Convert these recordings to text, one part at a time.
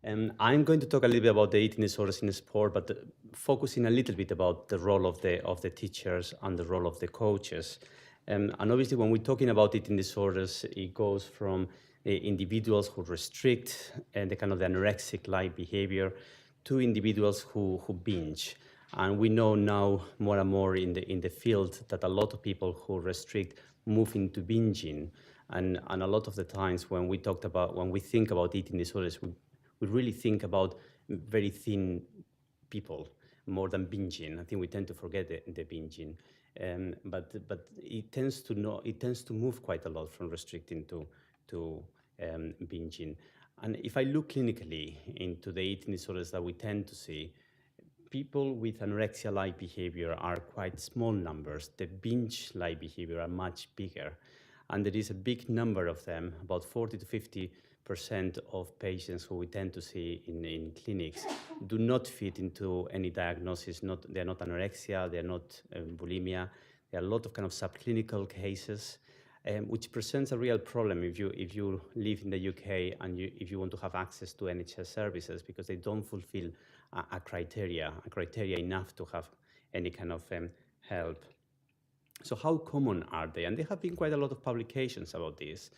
I'm going to talk a little bit about the eating disorders in sport, but focusing a little bit about the role of the teachers and the role of the coaches. And obviously, when we're talking about eating disorders, it goes from individuals who restrict and the kind of the anorexic-like behavior to individuals who binge. And we know now more and more in the field that a lot of people who restrict move into binging. And a lot of the times when we think about eating disorders, we really think about very thin people more than binging. I think we tend to forget the binging, but it tends to move quite a lot from restricting to binging. And if I look clinically into the eating disorders that we tend to see, people with anorexia-like behavior are quite small numbers. The binge-like behavior are much bigger. And there is a big number of them, about 40 to 50% of patients who we tend to see in clinics do not fit into any diagnosis. They're not anorexia, they're not bulimia. There are a lot of kind of subclinical cases, which presents a real problem if you live in the UK and if you want to have access to NHS services, because they don't fulfill a criteria enough to have any kind of help. So how common are they? And there have been quite a lot of publications about this,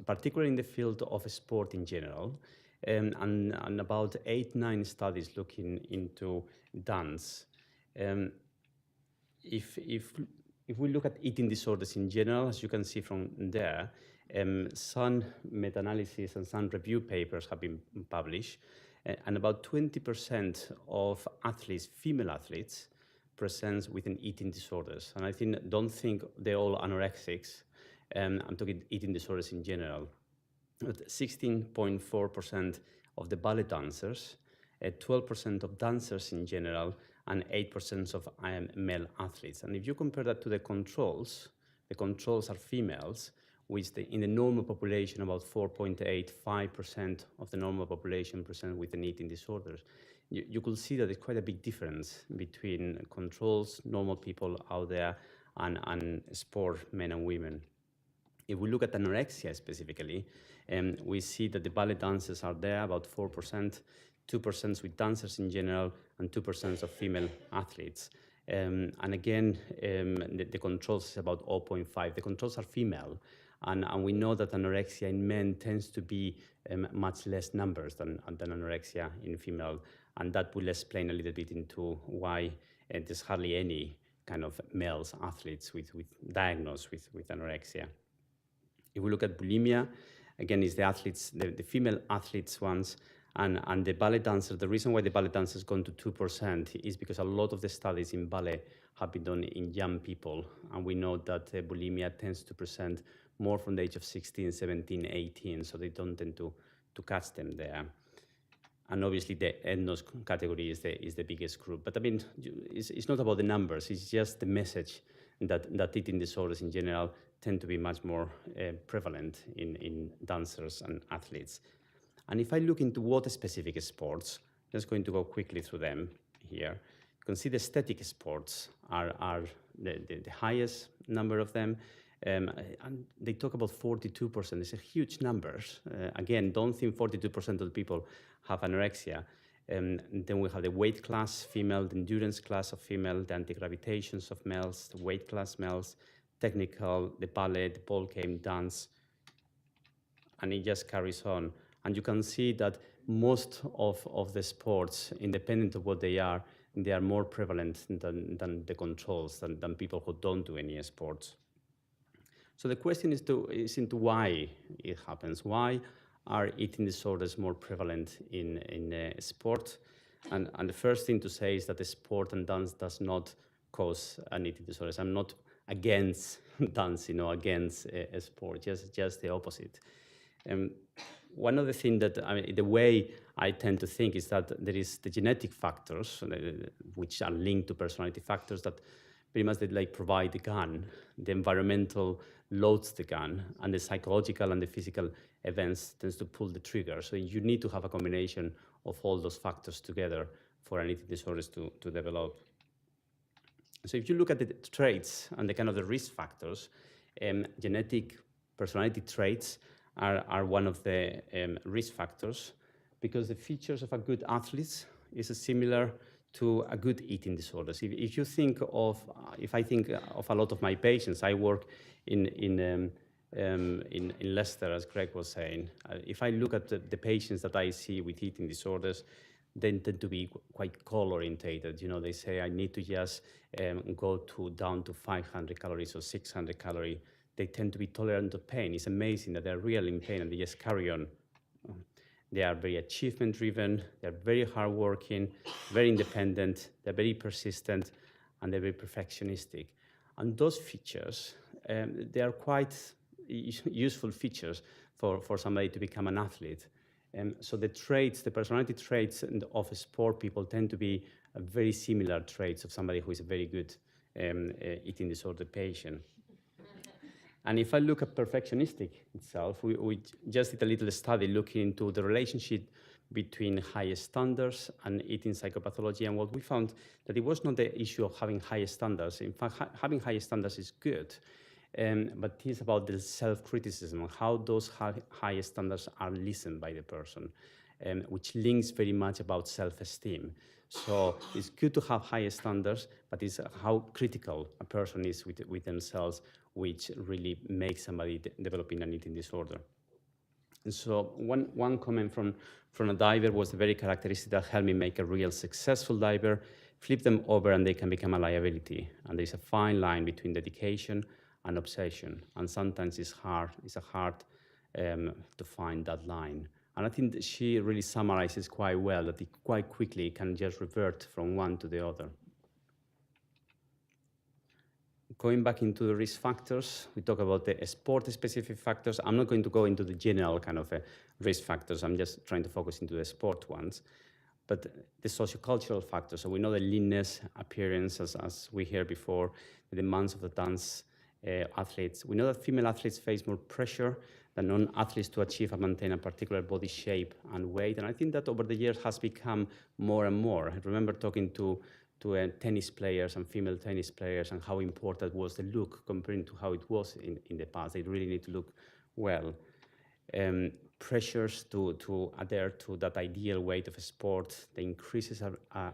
particularly in the field of sport in general, and about 8-9 studies looking into dance. If we look at eating disorders in general, as you can see from there, some meta-analysis and some review papers have been published, and about 20% of athletes, female athletes, presents with an eating disorders. And don't think they're all anorexics. I'm talking eating disorders in general. 16.4% of the ballet dancers, 12% of dancers in general, and 8% of male athletes. And if you compare that to the controls are females, which in the normal population, about 4.85% of the normal population present with an eating disorders. You could see that there's quite a big difference between controls, normal people out there, and sport men and women. If we look at anorexia specifically, we see that the ballet dancers are there, about 4%, 2% with dancers in general, and 2% of female athletes. And again, the controls is about 0.5. The controls are female, and we know that anorexia in men tends to be much less numbers than anorexia in female, and that will explain a little bit into why there's hardly any kind of males athletes diagnosed with anorexia. If we look at bulimia, again, it's the female athletes ones, and the ballet dancer. The reason why the ballet dancers has gone to 2% is because a lot of the studies in ballet have been done in young people, and we know that bulimia tends to present more from the age of 16, 17, 18, so they don't tend to catch them there. And obviously the ethnos category is the biggest group. But I mean, it's not about the numbers, it's just the message that eating disorders in general tend to be much more prevalent in dancers and athletes. And if I look into what specific sports, I'm just going to go quickly through them here. You can see the aesthetic sports are the highest number of them. And they talk about 42%. It's a huge numbers. Again, don't think 42% of the people have anorexia. Then we have the weight class female, the endurance class of female, the anti-gravitations of males, the weight class males, technical, the ballet, the ball game, dance, and it just carries on. And you can see that most of the sports, independent of what they are more prevalent than the controls, than people who don't do any sports. So the question is into why it happens. Why are eating disorders more prevalent in sport? And the first thing to say is that the sport and dance does not cause an eating disorders. I'm not against dance, against sport, just the opposite. One of the things that, the way I tend to think is that there is the genetic factors, which are linked to personality factors that pretty much they provide the gun, the environmental loads the gun, and the psychological and the physical events tends to pull the trigger. So you need to have a combination of all those factors together for an eating disorders to develop. So if you look at the traits and the kind of the risk factors, genetic personality traits are one of the risk factors. because the features of a good athlete is similar to a good eating disorders. If you think of, if I think of a lot of my patients, I work in Leicester, as Greg was saying. If I look at the patients that I see with eating disorders, they tend to be quite goal-orientated. You know, they say, I need to just go down to 500 calories or 600 calories. They tend to be tolerant of pain. It's amazing that they're really in pain and they just carry on. They are very achievement-driven, they're very hardworking, very independent, they're very persistent, and they're very perfectionistic. And those features, they are quite useful features for somebody to become an athlete. So the traits, the personality traits of sport people tend to be very similar traits of somebody who is a very good eating disorder patient. And if I look at perfectionistic itself, we just did a little study looking into the relationship between high standards and eating psychopathology. And what we found that it was not the issue of having high standards. In fact, having high standards is good, but it's about the self-criticism, how those high standards are listened by the person, which links very much about self-esteem. So it's good to have high standards, but it's how critical a person is with themselves, which really makes somebody developing an eating disorder. And so one comment from a diver was very characteristic that helped me make a real successful diver. Flip them over and they can become a liability. And there's a fine line between dedication and obsession. And sometimes it's hard to find that line. And I think that she really summarizes quite well that it quite quickly can just revert from one to the other. Going back into the risk factors, we talk about the sport-specific factors. I'm not going to go into the general kind of risk factors. I'm just trying to focus into the sport ones. But the sociocultural factors, so we know the leanness, appearance, as we heard before, the demands of the dance athletes. We know that female athletes face more pressure than non-athletes to achieve and maintain a particular body shape and weight. And I think that over the years has become more and more. I remember talking to tennis players and female tennis players and how important was the look compared to how it was in the past. They really need to look well. Pressures to adhere to that ideal weight of a sport, the increases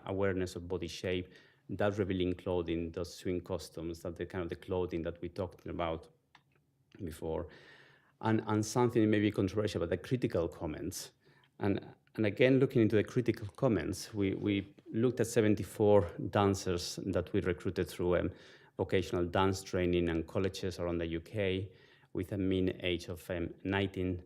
awareness of body shape, that revealing clothing, those swing costumes, that the kind of the clothing that we talked about before. And something maybe controversial, but the critical comments. And again, looking into the critical comments, we looked at 74 dancers that we recruited through vocational dance training and colleges around the UK with a mean age of 19,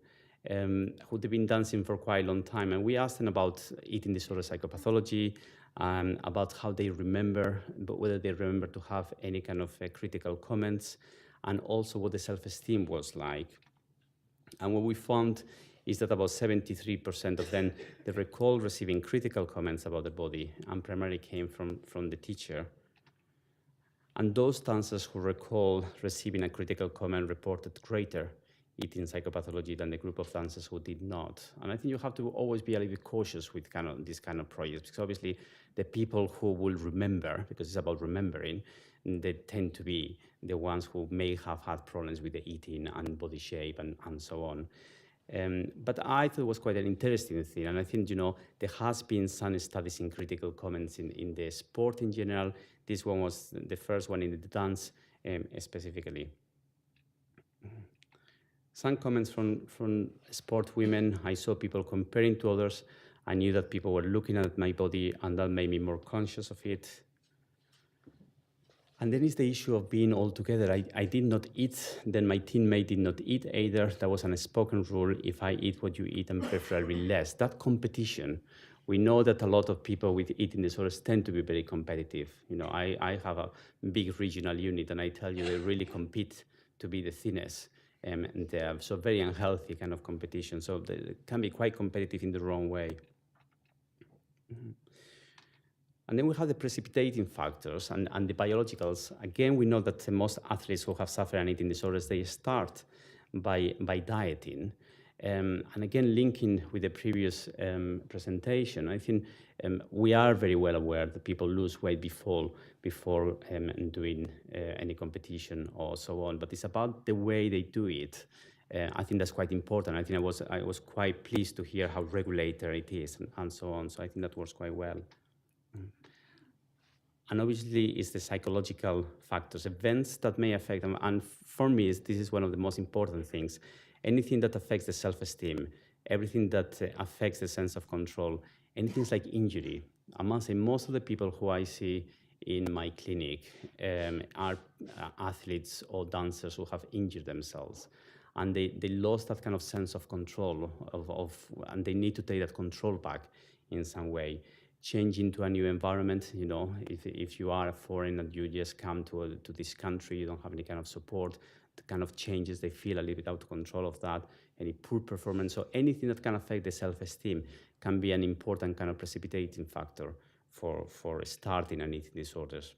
who'd been dancing for quite a long time. And we asked them about eating disorder psychopathology, about how they remember, but whether they remember to have any kind of critical comments, and also what the self-esteem was like. And what we found is that about 73% of them, they recall receiving critical comments about the body, and primarily came from the teacher. And those dancers who recall receiving a critical comment reported greater eating psychopathology than the group of dancers who did not. And I think you have to always be a little bit cautious with these kind of projects, because obviously the people who will remember, because it's about remembering, they tend to be the ones who may have had problems with the eating and body shape and so on. But I thought it was quite an interesting thing, and I think, you know, there has been some studies in critical comments in the sport in general. This one was the first one in the dance specifically. Some comments from sport women. I saw people comparing to others. I knew that people were looking at my body, and that made me more conscious of it. And then is the issue of being all together. I did not eat, then my teammate did not eat either. There was an unspoken rule, if I eat what you eat, and preferably less. That competition, we know that a lot of people with eating disorders tend to be very competitive. You know, I have a big regional unit, and I tell you, they really compete to be the thinnest. And they are so very unhealthy kind of competition. So they can be quite competitive in the wrong way. And then we have the precipitating factors and the biologicals. Again, we know that most athletes who have suffered an eating disorders, they start by dieting. And again, linking with the previous presentation, I think we are very well aware that people lose weight before doing any competition or so on, but it's about the way they do it I think that's quite important. I think I was quite pleased to hear how regulated it is and so on. So I think that works quite well. And obviously, it's the psychological factors, events that may affect them. And for me, this is one of the most important things. Anything that affects the self-esteem, everything that affects the sense of control, anything like injury. I must say, most of the people who I see in my clinic are athletes or dancers who have injured themselves. And they lost that kind of sense of control, and they need to take that control back in some way. Change into a new environment, you know, if you are a foreigner and you just come to this country, you don't have any kind of support, the kind of changes they feel a little bit out of control of that, any poor performance, so anything that can affect the self-esteem can be an important kind of precipitating factor for starting an eating disorders.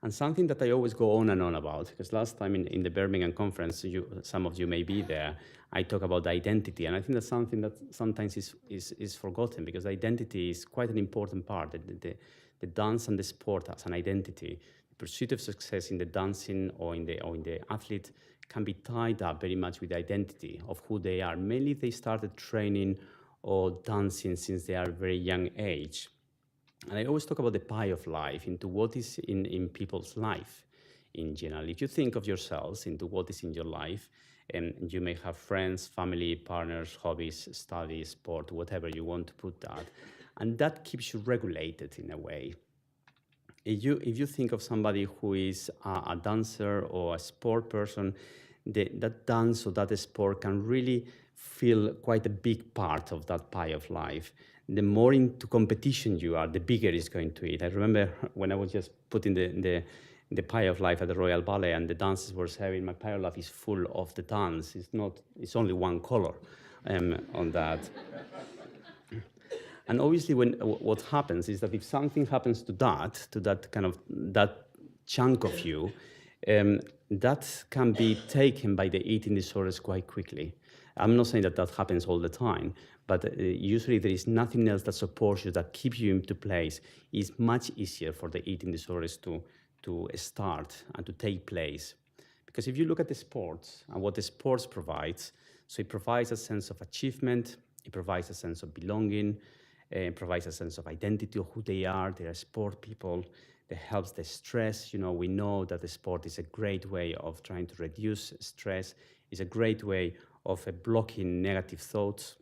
And something that I always go on and on about, because last time in the Birmingham conference, some of you may be there, I talk about identity. And I think that's something that sometimes is forgotten, because identity is quite an important part. The dance and the sport as an identity, the pursuit of success in the dancing or in the athlete can be tied up very much with the identity of who they are. Mainly if they started training or dancing since they are a very young age. And I always talk about the pie of life, into what is in people's life in general. If you think of yourselves into what is in your life, and you may have friends, family, partners, hobbies, studies, sport, whatever you want to put that, and that keeps you regulated in a way. If you think of somebody who is a dancer or a sport person, that dance or that sport can really feel quite a big part of that pie of life. The more into competition you are, the bigger it's going to eat. I remember when I was just putting the pie of life at the Royal Ballet, and the dancers were saying, my pie of life is full of the dance. It's only one color on that. And obviously, what happens is that if something happens to that chunk of you, that can be taken by the eating disorders quite quickly. I'm not saying that happens all the time, but usually there is nothing else that supports you, that keeps you into place. It's much easier for the eating disorders to start and to take place. Because if you look at the sports and what the sports provides, so it provides a sense of achievement, it provides a sense of belonging, it provides a sense of identity of who they are sport people. It helps the stress. You know, we know that the sport is a great way of trying to reduce stress. It's a great way of blocking negative thoughts.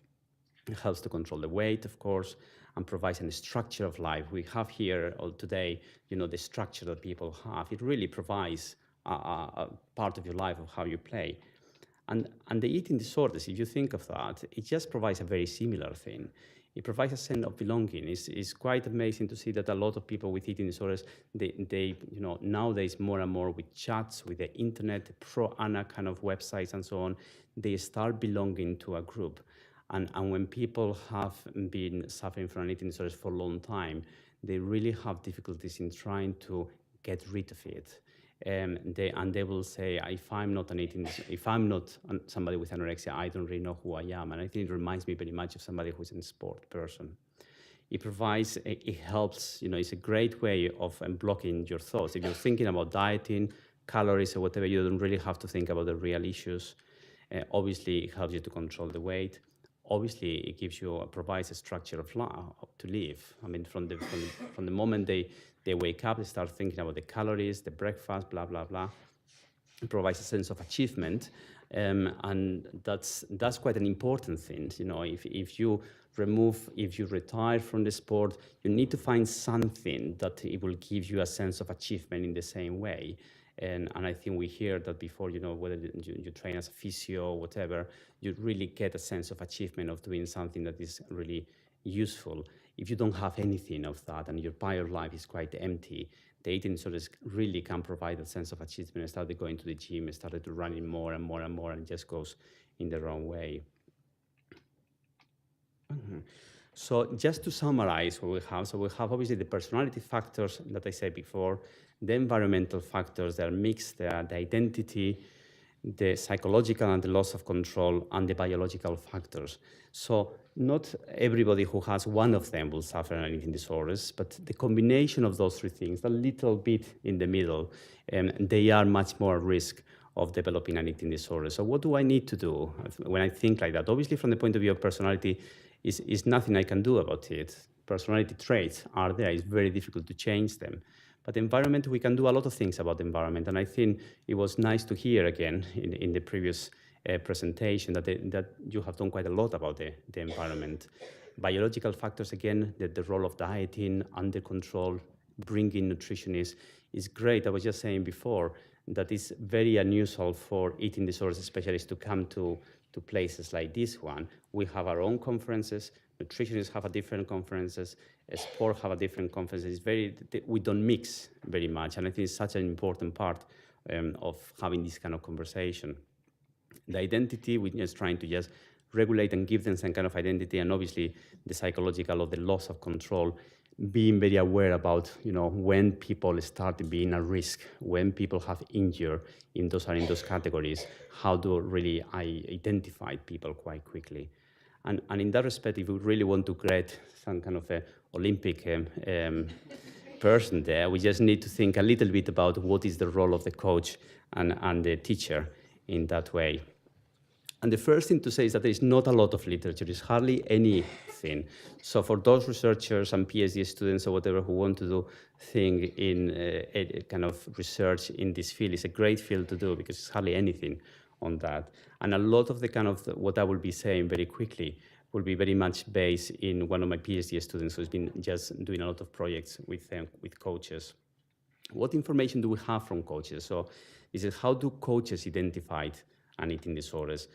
It helps to control the weight, of course, and provides a structure of life. We have here today, you know, the structure that people have. It really provides a part of your life of how you play. And the eating disorders, if you think of that, it just provides a very similar thing. It provides a sense of belonging. It's quite amazing to see that a lot of people with eating disorders, they you know, nowadays more and more with chats, with the internet, pro-ana kind of websites and so on, they start belonging to a group. And when people have been suffering from an eating disorder for a long time, they really have difficulties in trying to get rid of it. They will say, if I'm not somebody with anorexia, I don't really know who I am. And I think it reminds me very much of somebody who's a sport person. It helps, you know, it's a great way of blocking your thoughts. If you're thinking about dieting, calories or whatever, you don't really have to think about the real issues. Obviously, it helps you to control the weight. Obviously, it provides a structure of life to live. I mean, from the moment they wake up, they start thinking about the calories, the breakfast, blah, blah, blah. It provides a sense of achievement, and that's quite an important thing. You know, if you retire from the sport, you need to find something that it will give you a sense of achievement in the same way. And I think we hear that before, you know, whether you train as a physio or whatever, you really get a sense of achievement of doing something that is really useful. If you don't have anything of that and your prior life is quite empty, the eating disorders really can provide a sense of achievement. I started going to the gym, I started to running more and more and more, and it just goes in the wrong way. So just to summarize what we have, so we have obviously the personality factors that I said before, the environmental factors that are mixed, the identity, the psychological and the loss of control, and the biological factors. So not everybody who has one of them will suffer an eating disorders, but the combination of those three things, a little bit in the middle, they are much more at risk of developing an eating disorder. So what do I need to do when I think like that? Obviously, from the point of view of personality, is nothing I can do about it. Personality traits are there. It's very difficult to change them. But the environment, we can do a lot of things about the environment. And I think it was nice to hear again in the previous presentation that you have done quite a lot about the environment. Biological factors, again, the role of dieting, under control, bringing nutritionists is great. I was just saying before that it's very unusual for eating disorders specialists to come to places like this one. We have our own conferences, nutritionists have a different conferences, sport have a different conferences. We don't mix very much, and I think it's such an important part of having this kind of conversation. The identity, we're just trying to just regulate and give them some kind of identity, and obviously the psychological or the loss of control, being very aware about, when people start being at risk, when people have injured in those categories, how do really I identify people quite quickly. And in that respect, if we really want to create some kind of a Olympic person there, we just need to think a little bit about what is the role of the coach and the teacher in that way. And the first thing to say is that there is not a lot of literature. There's hardly anything. So for those researchers and PhD students or whatever who want to do thing in a kind of research in this field, it's a great field to do because there's hardly anything on that. And a lot of the kind of what I will be saying very quickly will be very much based in one of my PhD students who's been just doing a lot of projects with coaches. What information do we have from coaches? So this is how do coaches identify an eating disorders?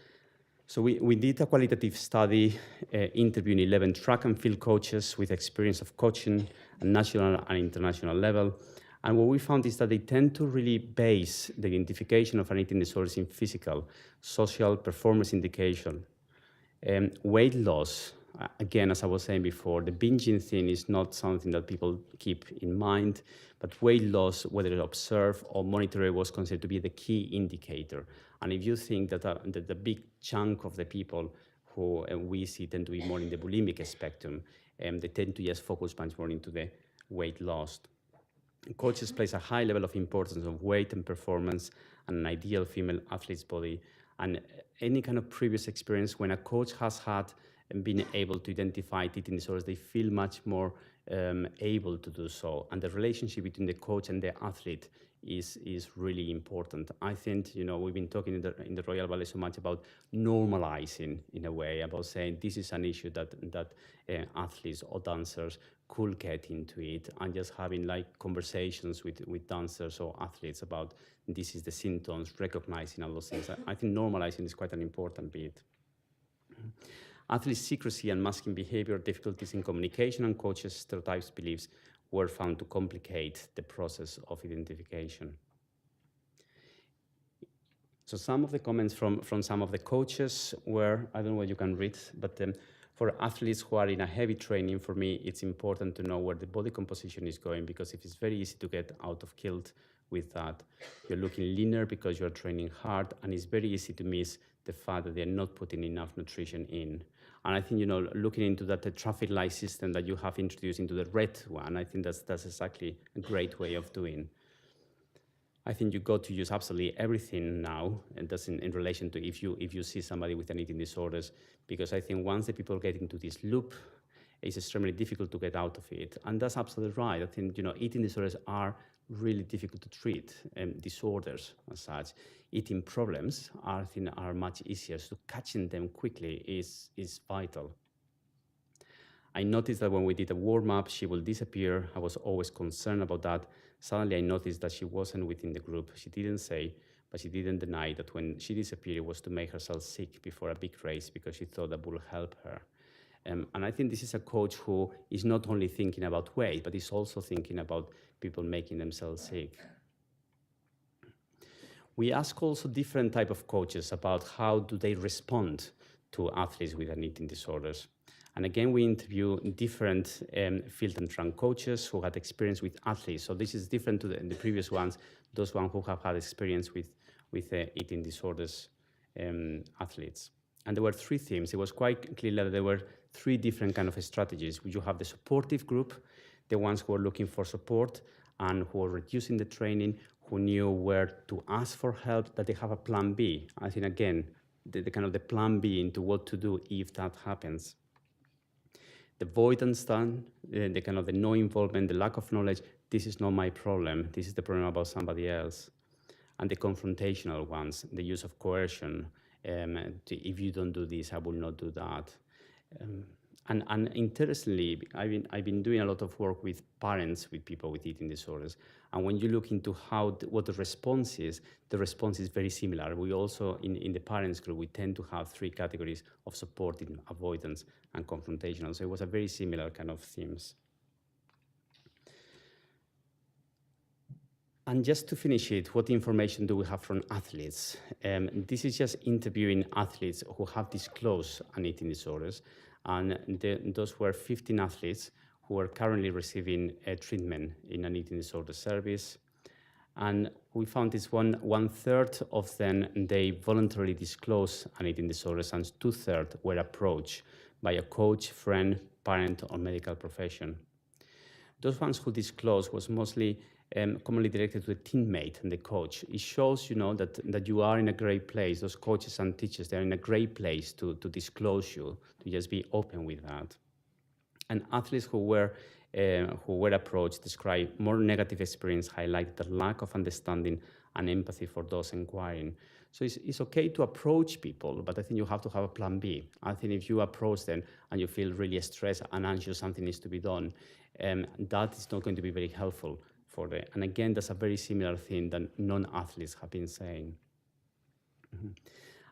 So we did a qualitative study interviewing 11 track and field coaches with experience of coaching at national and international level. And what we found is that they tend to really base the identification of an eating disorders in physical, social, performance indication. Weight loss, again, as I was saying before, the binging thing is not something that people keep in mind, but weight loss, whether observed or monitored, was considered to be the key indicator. And if you think that the big chunk of the people who we see tend to be more in the bulimic spectrum, they tend to just focus much more into the weight loss. Coaches place a high level of importance of weight and performance and an ideal female athlete's body. And any kind of previous experience when a coach has had and been able to identify eating disorders, they feel much more able to do so. And the relationship between the coach and the athlete is really important. I think, we've been talking in the Royal Ballet so much about normalizing, in a way, about saying this is an issue that athletes or dancers could get into it, and just having like conversations with dancers or athletes about this is the symptoms, recognizing all those things. I think normalizing is quite an important bit. Athlete secrecy and masking behavior, difficulties in communication, and coaches' stereotypes beliefs were found to complicate the process of identification. So some of the comments from some of the coaches were, I don't know what you can read, but for athletes who are in a heavy training, for me, it's important to know where the body composition is going, because if it's very easy to get out of kilt with that, you're looking leaner because you're training hard, and it's very easy to miss the fact that they're not putting enough nutrition in. And I think, looking into that, the traffic light system that you have introduced into the red one, I think that's exactly a great way of doing. I think you got to use absolutely everything now, and that's in relation to if you see somebody with an eating disorders, because I think once the people get into this loop, it's extremely difficult to get out of it. And that's absolutely right. I think, eating disorders are really difficult to treat, disorders as such. Eating problems are much easier, so catching them quickly is vital. I noticed that when we did a warm-up, she will disappear. I was always concerned about that. Suddenly I noticed that she wasn't within the group. She didn't say, but she didn't deny that when she disappeared, it was to make herself sick before a big race, because she thought that would help her. And I think this is a coach who is not only thinking about weight, but is also thinking about people making themselves sick. We ask also different type of coaches about how do they respond to athletes with an eating disorders. And again, we interview different field and track coaches who had experience with athletes. So this is different to the previous ones, those ones who have had experience with eating disorders athletes. And there were three themes. It was quite clear that there were three different kind of strategies. You have the supportive group, the ones who are looking for support and who are reducing the training, who who knew where to ask for help, that they have a plan B. I think, again, the kind of the plan B into what to do if that happens. The avoidance done, the kind of the no involvement, the lack of knowledge, this is not my problem, this is the problem about somebody else. And the confrontational ones, the use of coercion, if you don't do this, I will not do that. And interestingly, I've been doing a lot of work with parents with people with eating disorders. And when you look into what the response is very similar. We also, in the parents group, we tend to have 3 categories of support in avoidance and confrontational. So it was a very similar kind of themes. And just to finish it, what information do we have from athletes? This is just interviewing athletes who have disclosed an eating disorders. And those were 15 athletes who are currently receiving treatment in an eating disorder service. And we found this one third of them, they voluntarily disclosed an eating disorders, and 2/3 were approached by a coach, friend, parent, or medical profession. Those ones who disclosed was mostly commonly directed to the teammate and the coach. It shows, that you are in a great place. Those coaches and teachers, they're in a great place to disclose you, to just be open with that. And athletes who were approached describe more negative experience, highlight the lack of understanding and empathy for those inquiring. So it's okay to approach people, but I think you have to have a plan B. I think if you approach them and you feel really stressed and anxious, something needs to be done, that is not going to be very helpful for them. And again, that's a very similar thing that non-athletes have been saying. Mm-hmm.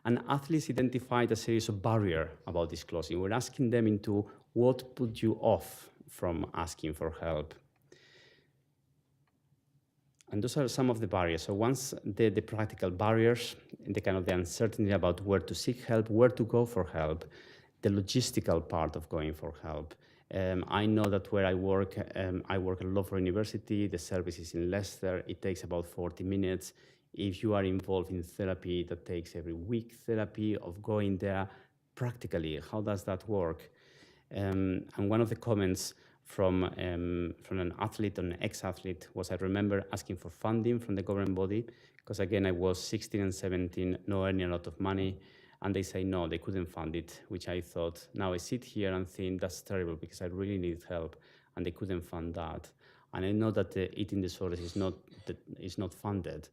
And athletes identified a series of barriers about disclosing. We're asking them into what put you off from asking for help. And those are some of the barriers. So once the practical barriers, the kind of the uncertainty about where to seek help, where to go for help, the logistical part of going for help. I know that where I work at Loughborough University, the service is in Leicester. It takes about 40 minutes. If you are involved in therapy, that takes every week therapy of going there. Practically, how does that work? And one of the comments from an athlete, an ex-athlete, was I remember asking for funding from the government body, because again, I was 16 and 17, not earning a lot of money, and they say no, they couldn't fund it, which I thought, now I sit here and think that's terrible because I really need help, and they couldn't fund that. And I know that the eating disorders is not funded,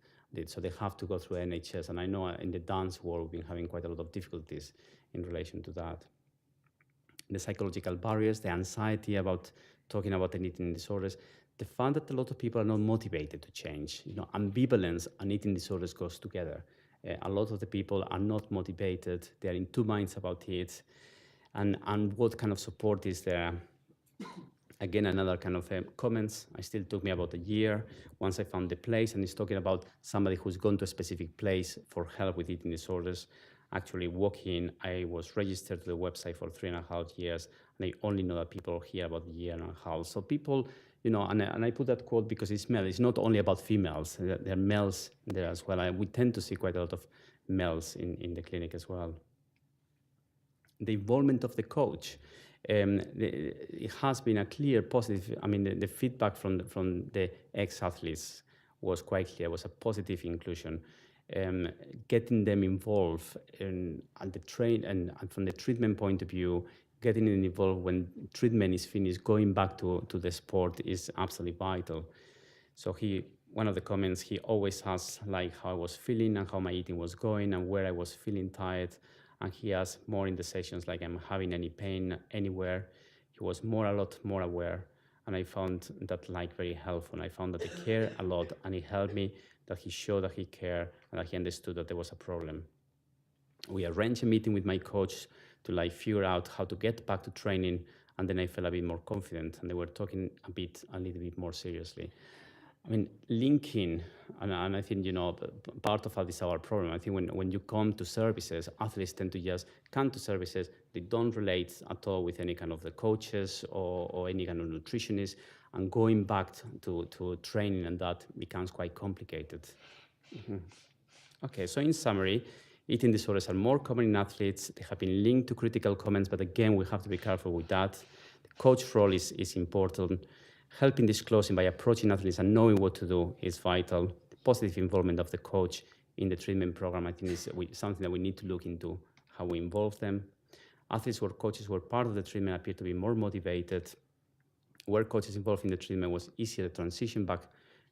so they have to go through NHS, and I know in the dance world we've been having quite a lot of difficulties in relation to that. The psychological barriers, the anxiety about talking about the eating disorders, the fact that a lot of people are not motivated to change. Ambivalence and eating disorders goes together. A lot of the people are not motivated. They are in 2 minds about it. And what kind of support is there? Again, another kind of comments. It still took me about a year once I found the place, and it's talking about somebody who's gone to a specific place for help with eating disorders. Actually walking, I was registered to the website for 3.5 years, and I only know that people hear about a year and a half. So people, and I put that quote because it's male. It's not only about females. There are males there as well. We tend to see quite a lot of males in the clinic as well. The involvement of the coach. It has been a clear positive. I mean, the feedback from the ex-athletes was quite clear. It was a positive inclusion. Getting them involved at the train and from the treatment point of view, getting them involved when treatment is finished, going back to the sport is absolutely vital. So one of the comments, he always asked like how I was feeling and how my eating was going and where I was feeling tired. And he asked more in the sessions like, am I having any pain anywhere? He was a lot more aware. And I found that very helpful. And I found that he cared a lot, and he helped me, that he showed that he cared and that he understood that there was a problem. We arranged a meeting with my coach to figure out how to get back to training, and then I felt a bit more confident, and they were talking a little bit more seriously. I mean, linking, and I think, part of that is our problem. I think when you come to services, athletes tend to just come to services. They don't relate at all with any kind of the coaches or any kind of nutritionist, and going back to training, and that becomes quite complicated. Mm-hmm. Okay, so in summary, eating disorders are more common in athletes. They have been linked to critical comments, but again, we have to be careful with that. The coach role is important. Helping disclosing by approaching athletes and knowing what to do is vital. positive involvement of the coach in the treatment program, I think is something that we need to look into, how we involve them. Athletes where coaches were part of the treatment appear to be more motivated. Where coaches involved in the treatment was easier to transition back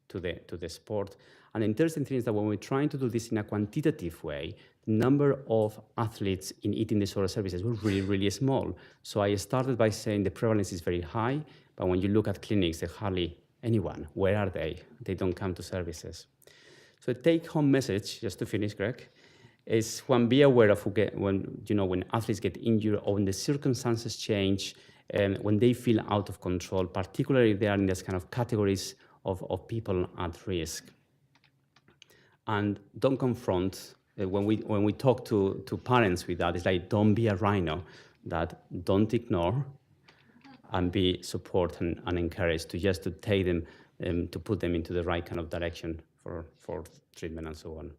to the sport. And the interesting thing is that when we're trying to do this in a quantitative way, the number of athletes in eating disorder services was really, really small. So I started by saying the prevalence is very high, but when you look at clinics, there's hardly anyone. Where are they? They don't come to services. So the take-home message, just to finish, Greg, is one, be aware of when athletes get injured or when the circumstances change, when they feel out of control, particularly if they are in this kind of categories of people at risk. And don't confront, when we talk to parents with that, it's like, don't be a rhino, that don't ignore, and be support and encourage to take them, to put them into the right kind of direction for treatment and so on.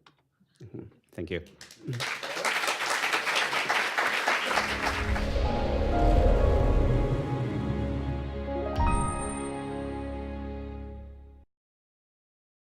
Thank you.